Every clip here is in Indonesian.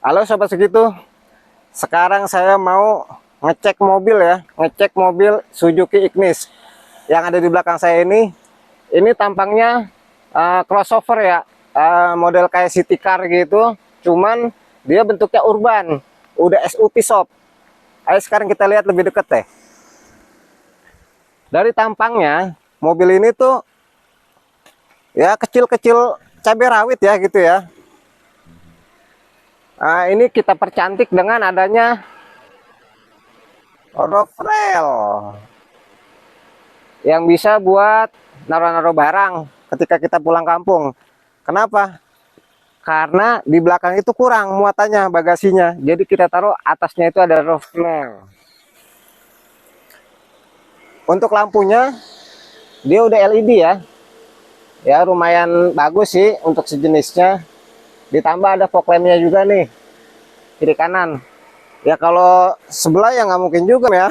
Halo sobat segitu, sekarang saya mau ngecek mobil ya, ngecek mobil Suzuki Ignis yang ada di belakang saya ini. Ini tampangnya crossover ya, model kayak city car gitu, cuman dia bentuknya urban, udah SUV shop. Ayo sekarang kita lihat lebih dekat deh. Dari tampangnya, mobil ini tuh ya kecil-kecil cabai rawit ya gitu ya. Nah, ini kita percantik dengan adanya roof rail yang bisa buat naruh-naruh barang ketika kita pulang kampung. Kenapa? Karena di belakang itu kurang muatannya, bagasinya. Jadi kita taruh atasnya itu ada roof rail. Untuk lampunya dia udah LED ya. Ya lumayan bagus sih untuk sejenisnya. Ditambah ada fog lampnya juga nih, kiri kanan. Ya kalau sebelah ya nggak mungkin juga ya.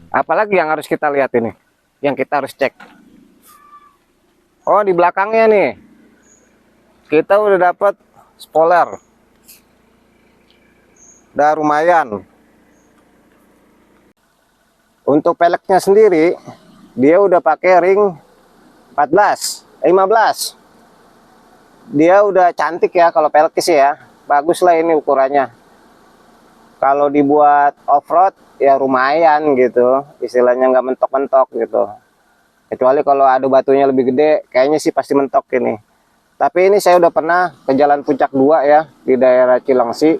Apalagi yang harus kita lihat ini, yang kita harus cek. Oh, di belakangnya nih, kita udah dapat spoiler. Udah lumayan. Untuk peleknya sendiri, dia udah pakai ring 15. Dia udah cantik ya kalau pelek sih ya. Bagus lah ini ukurannya. Kalau dibuat off-road ya lumayan gitu. Istilahnya nggak mentok-mentok gitu. Kecuali kalau ada batunya lebih gede, kayaknya sih pasti mentok ini. Tapi ini saya udah pernah ke Jalan Puncak 2 ya, di daerah Cilengsi.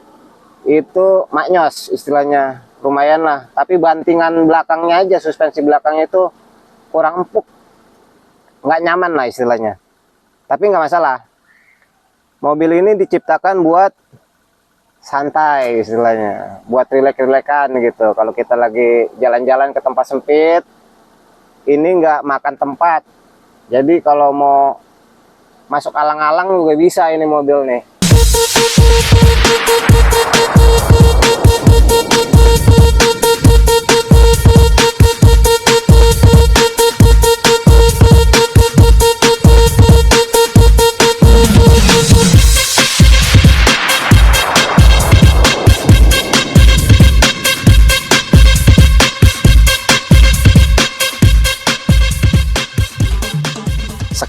Itu maknyos istilahnya. Lumayan lah. Tapi bantingan belakangnya aja, suspensi belakangnya itu kurang empuk. Nggak nyaman lah istilahnya. Tapi nggak masalah. Mobil ini diciptakan buat santai istilahnya, buat rileks-rilekan gitu. Kalau kita lagi jalan-jalan ke tempat sempit, ini nggak makan tempat. Jadi kalau mau masuk alang-alang juga bisa ini mobil nih.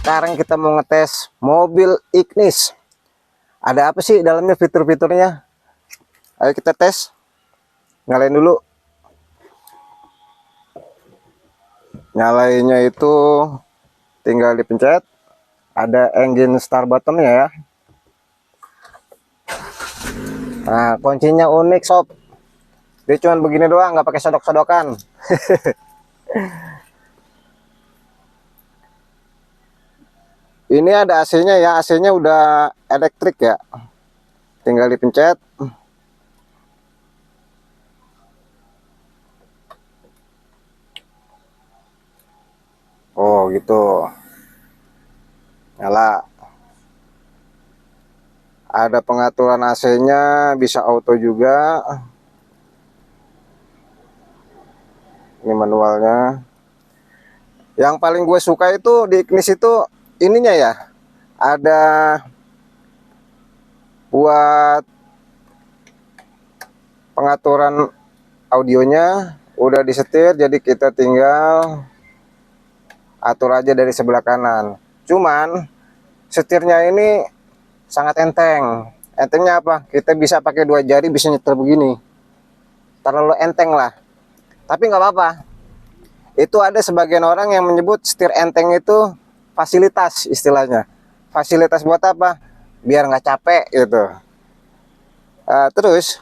Sekarang kita mau ngetes mobil Ignis. Ada apa sih dalamnya, fitur-fiturnya? Ayo kita tes. Nyalain dulu. Nyalainnya itu tinggal dipencet. Ada engine start buttonnya ya. Nah, kuncinya unik sob. Dia cuma begini doang, nggak pakai sodok-sodokan. Ini ada AC-nya ya, AC-nya udah elektrik ya. Tinggal dipencet. Oh gitu. Nyala. Ada pengaturan AC-nya, bisa auto juga. Ini manualnya. Yang paling gue suka itu di Ignis itu ininya ya, ada buat pengaturan audionya udah disetir, jadi kita tinggal atur aja dari sebelah kanan. Cuman setirnya ini sangat enteng. Entengnya apa? Kita bisa pakai 2 jari, bisa nyetir begini. Terlalu enteng lah. Tapi nggak apa-apa. Itu ada sebagian orang yang menyebut setir enteng itu fasilitas istilahnya. Fasilitas buat apa? Biar nggak capek gitu. Terus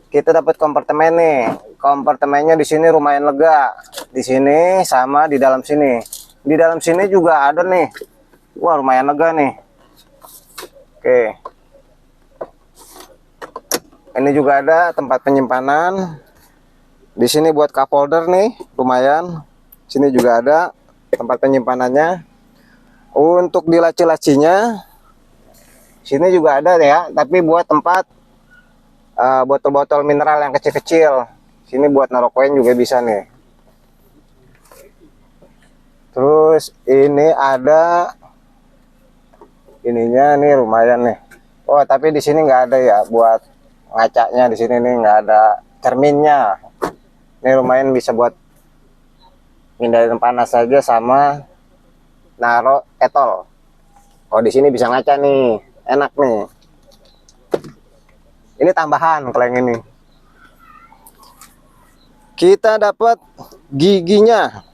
kita dapat kompartemen nih. Kompartemennya di sini lumayan lega. Di sini sama di dalam sini. Di dalam sini juga ada nih. Wah, lumayan lega nih. Oke. Ini juga ada tempat penyimpanan. Di sini buat cup holder nih, lumayan. Sini juga ada tempat penyimpanannya. Untuk di laci-lacinya, sini juga ada ya, tapi buat tempat botol-botol mineral yang kecil-kecil. Sini buat naruh koin juga bisa nih. Terus ini ada ininya nih lumayan nih. Oh, tapi di sini nggak ada ya buat ngacanya, di sini nih nggak ada cerminnya. Ini lumayan bisa buat hindarin panas saja sama naro etol. Oh, di sini bisa ngaca nih, enak nih. Ini tambahan kalau yang ini. Kita dapat giginya.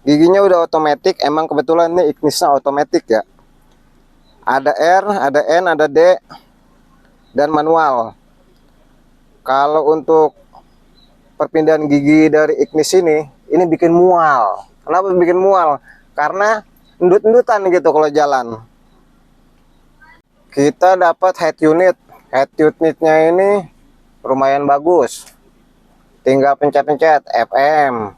Giginya udah otomatis, emang kebetulan ini Ignisnya otomatis ya. Ada R, ada N, ada D, dan manual. Kalau untuk perpindahan gigi dari Ignis ini bikin mual. Kenapa bikin mual? Karena endut-endutan gitu kalau jalan. Kita dapat head unit. Head unitnya ini lumayan bagus. Tinggal pencet-pencet FM.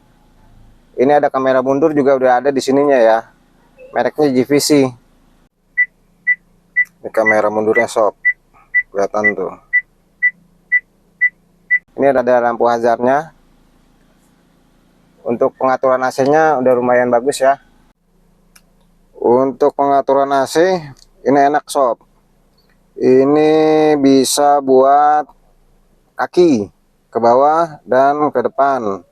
Ini ada kamera mundur juga udah ada di sininya ya. Mereknya GVC. Ini kamera mundurnya sob. Kelihatan tuh. Ini ada lampu hazardnya. Untuk pengaturan AC-nya udah lumayan bagus ya. Untuk pengaturan AC ini enak sob. Ini bisa buat kaki ke bawah dan ke depan.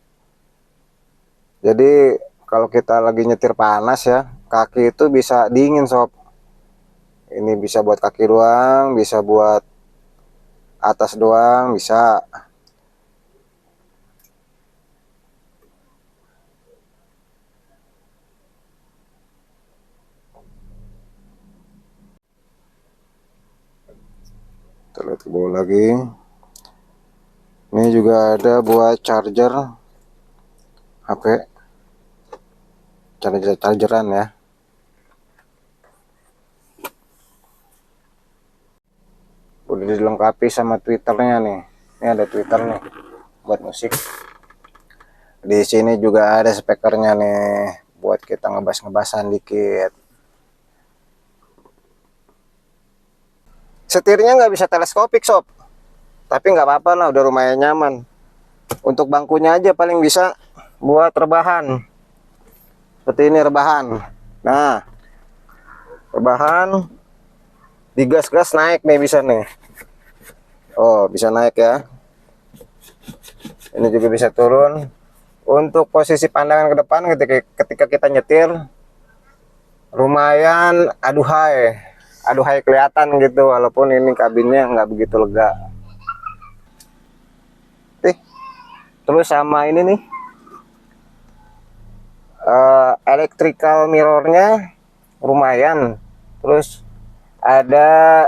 Jadi kalau kita lagi nyetir panas ya, kaki itu bisa dingin sob. Ini bisa buat kaki doang, bisa buat atas doang, bisa. Kita lihat ke bawah lagi. Ini juga ada buat charger HP, chargeran ya. Udah dilengkapi sama Twitternya nih. Ini ada Twitter nih buat musik. Di sini juga ada speakernya nih buat kita ngebas-ngebasan dikit. Setirnya nggak bisa teleskopik sob, tapi nggak apa-apa lah, udah lumayan nyaman. Untuk bangkunya aja paling bisa buat rebahan. Seperti ini rebahan. Nah, rebahan digas-gas naik nih bisa nih. Oh, bisa naik ya. Ini juga bisa turun. Untuk posisi pandangan ke depan ketika kita nyetir lumayan aduhai kelihatan gitu, walaupun ini kabinnya nggak begitu lega. Terus sama ini nih electrical mirrornya lumayan. Terus ada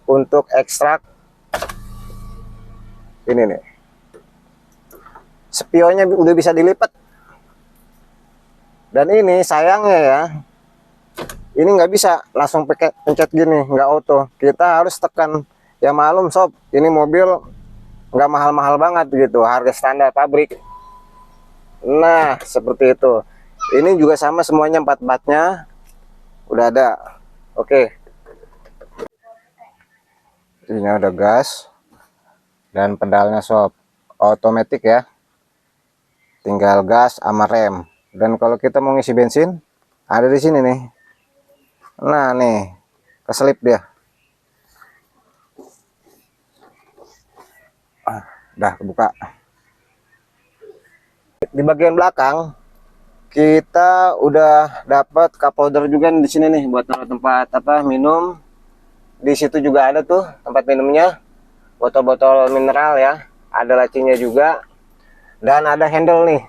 untuk ekstrak ini nih, spionnya udah bisa dilipat. Dan ini sayangnya ya, ini nggak bisa langsung pakai pencet gini, nggak auto. Kita harus tekan. Ya malum sob, ini mobil nggak mahal-mahal banget gitu, harga standar pabrik. Nah seperti itu. Ini juga sama semuanya, empat-empatnya udah ada. Oke. Ini ada gas dan pedalnya sob, otomatis ya. Tinggal gas sama rem. Dan kalau kita mau ngisi bensin, ada di sini nih. Nah nih, keselip dia. Udah kebuka. Di bagian belakang kita udah dapat cup holder juga di sini nih buat taruh tempat apa minum. Di situ juga ada tuh tempat minumnya, botol-botol mineral ya, ada lacinya juga, dan ada handle nih.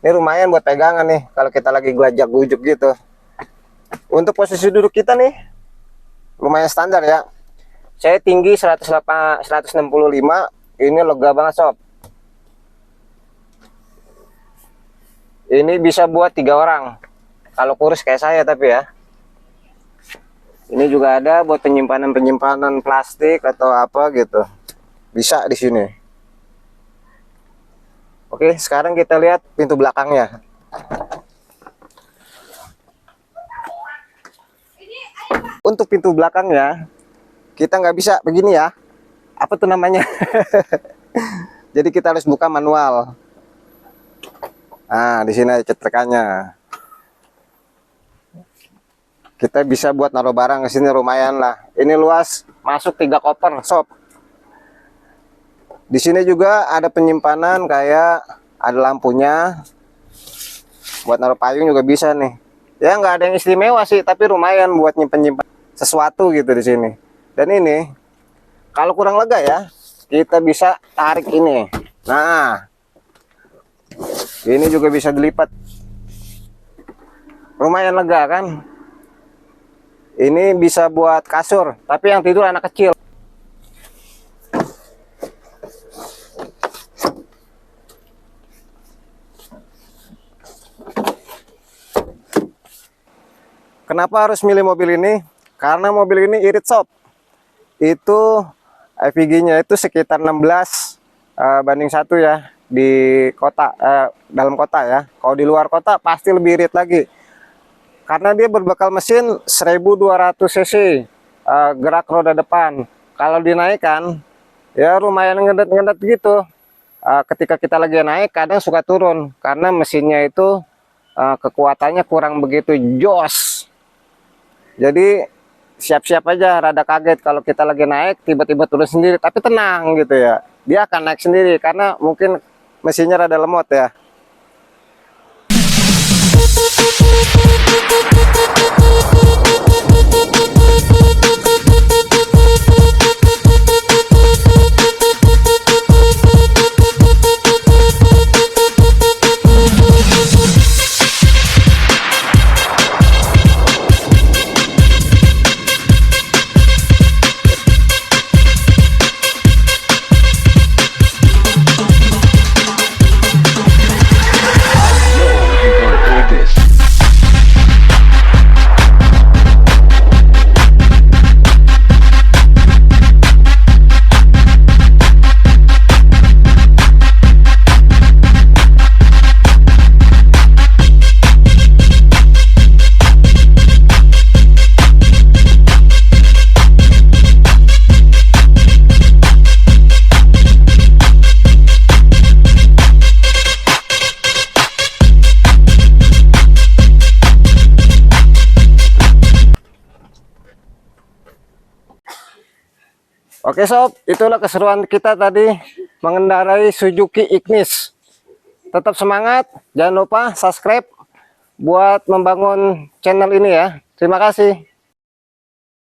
Ini lumayan buat pegangan nih kalau kita lagi gelajak gujuk gitu. Untuk posisi duduk kita nih lumayan standar ya. Saya tinggi 165, ini lega banget sob. Ini bisa buat 3 orang kalau kurus kayak saya tapi ya. Ini juga ada buat penyimpanan plastik atau apa gitu. Bisa di sini. Oke, sekarang kita lihat pintu belakangnya. Untuk pintu belakangnya kita nggak bisa begini ya. Apa tuh namanya? Jadi kita harus buka manual. Nah, di sini ada cetrekannya. kita bisa buat naruh barang ke sini lumayan lah. Ini luas, masuk 3 koper sob. Di sini juga ada penyimpanan, kayak ada lampunya, buat naruh payung juga bisa nih. Ya nggak ada yang istimewa sih, tapi lumayan buat nyimpen sesuatu gitu di sini. Dan ini kalau kurang lega ya, kita bisa tarik ini. Nah, ini juga bisa dilipat. Lumayan lega kan? Ini bisa buat kasur, tapi yang tidur anak kecil. Kenapa harus milih mobil ini? Karena mobil ini irit sob. Itu EVG-nya itu sekitar 16 banding 1 ya di kota, dalam kota ya. Kalau di luar kota pasti lebih irit lagi. Karena dia berbekal mesin 1200 cc, gerak roda depan. Kalau dinaikkan ya lumayan ngedet-ngedet gitu. Ketika kita lagi naik kadang suka turun karena mesinnya itu kekuatannya kurang begitu jos. Jadi siap-siap aja rada kaget kalau kita lagi naik tiba-tiba turun sendiri, tapi tenang gitu ya, dia akan naik sendiri karena mungkin mesinnya rada lemot ya. Oke sob, itulah keseruan kita tadi mengendarai Suzuki Ignis. Tetap semangat, jangan lupa subscribe buat membangun channel ini ya. Terima kasih.